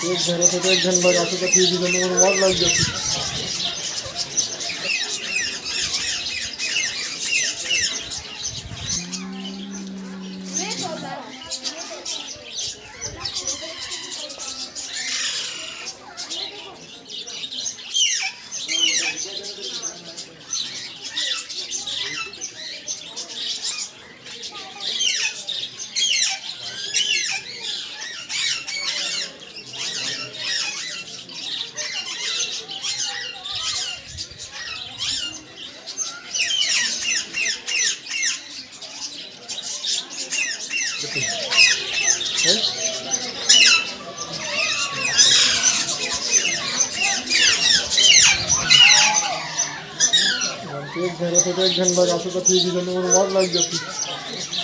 एक घराचं तर एक घन बघ असं तर ती जण वाट लावली जाते. एक घराचं तर एक घन बघ असं तर ती जण वाट लावली जाते.